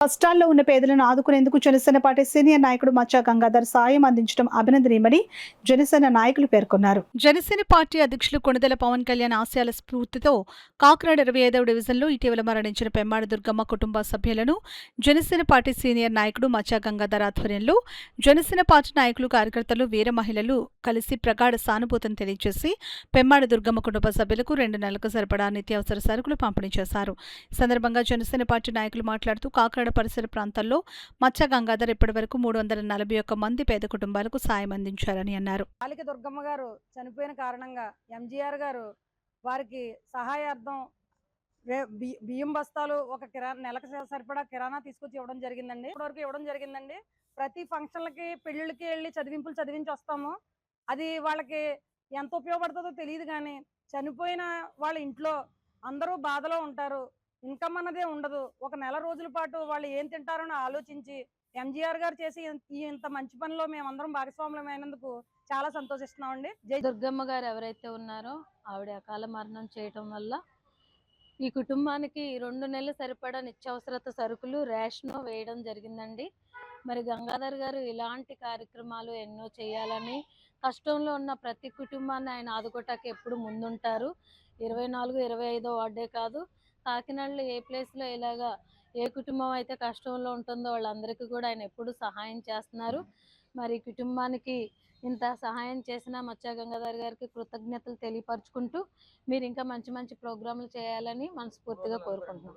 కష్టాల్లో ఉన్న పేదలను ఆదుకునేందుకు జనసేన పార్టీ సీనియర్ నాయకుడు మచ్చా గంగాధర్ సాయం అందించడం అభినందనీయమని జనసేన నాయకులు పేర్కొన్నారు. జనసేన పార్టీ అధ్యక్షులు కొణిదెల పవన్ కళ్యాణ్ ఆశయాల స్ఫూర్తితో కాకినాడ 25వ డివిజన్లో ఇటీవల మరణించిన పెమ్మాడ దుర్గమ్మ కుటుంబ సభ్యులను జనసేన పార్టీ సీనియర్ నాయకుడు మచ్చా గంగాధర్ ఆధ్వర్యంలో జనసేన పార్టీ నాయకులు, కార్యకర్తలు, వీర మహిళలు కలిసి ప్రగాఢ సానుభూతిని తెలియజేసి పెమ్మాడ దుర్గమ్మ కుటుంబ సభ్యులకు 2 నెలలకు సరిపడా నిత్యావసర సరుకులు పంపిణీ చేశారు. ఈ సందర్భంగా జనసేన పార్టీ నాయకులు మాట్లాడుతూ కాకినాడ పరిసర ప్రాంతాల్లో మచ్చా గంగాధర్ ఇప్పటివరకు 341 మంది పేద కుటుంబాలకు సాయం అందించారని అన్నారు. బాలిక దుర్గమ్మ గారు చనిపోయిన కారణంగా ఎంజీఆర్ గారు వారికి సహాయార్థం బియ్యం బస్తాలు ఒక నెలకు సరిపడా కిరాణా తీసుకొచ్చి ఇవ్వడం జరిగిందండి. ఇప్పటివరకు ఇవ్వడం జరిగిందండి. ప్రతి ఫంక్షన్లకి, పెళ్లిళ్ళకి వెళ్ళి చదివింపులు చదివించి వస్తాము. అది వాళ్ళకి ఎంత ఉపయోగపడుతుందో తెలియదు. కానీ చనిపోయిన వాళ్ళ ఇంట్లో అందరూ బాధలో ఉంటారు. ఇన్కమ్ అన్నదే ఉండదు. ఒక నెల రోజుల పాటు వాళ్ళు ఏం తింటారని ఆలోచించి ఎంజీఆర్ గారు చేసి ఇంత మంచి పనిలో మేమందరం భాగస్వాములమైనందుకు చాలా సంతోషిస్తున్నామండి. దుర్గమ్మ గారు ఎవరైతే ఉన్నారో ఆవిడ అకాల మరణం చేయటం వల్ల ఈ కుటుంబానికి 2 నెలలు సరిపడా నిత్యావసరత సరుకులు, రేషను వేయడం జరిగిందండి. మరి గంగాధర్ గారు ఇలాంటి కార్యక్రమాలు ఎన్నో చేయాలని, కష్టంలో ఉన్న ప్రతి కుటుంబాన్ని ఆయన ఆదుకోవటానికి ఎప్పుడు ముందుంటారు. 24, 25 వార్డే కాదు, కాకినాడలో ఏ ప్లేస్లో ఇలాగా ఏ కుటుంబం అయితే కష్టంలో ఉంటుందో వాళ్ళందరికీ కూడా ఆయన ఎప్పుడు సహాయం చేస్తున్నారు. మరి కుటుంబానికి ఇంత సహాయం చేసిన మచ్చా గంగాధర్ గారికి కృతజ్ఞతలు తెలియపరుచుకుంటూ మీరు ఇంకా మంచి మంచి ప్రోగ్రాంలు చేయాలని మనస్ఫూర్తిగా కోరుకుంటున్నాం.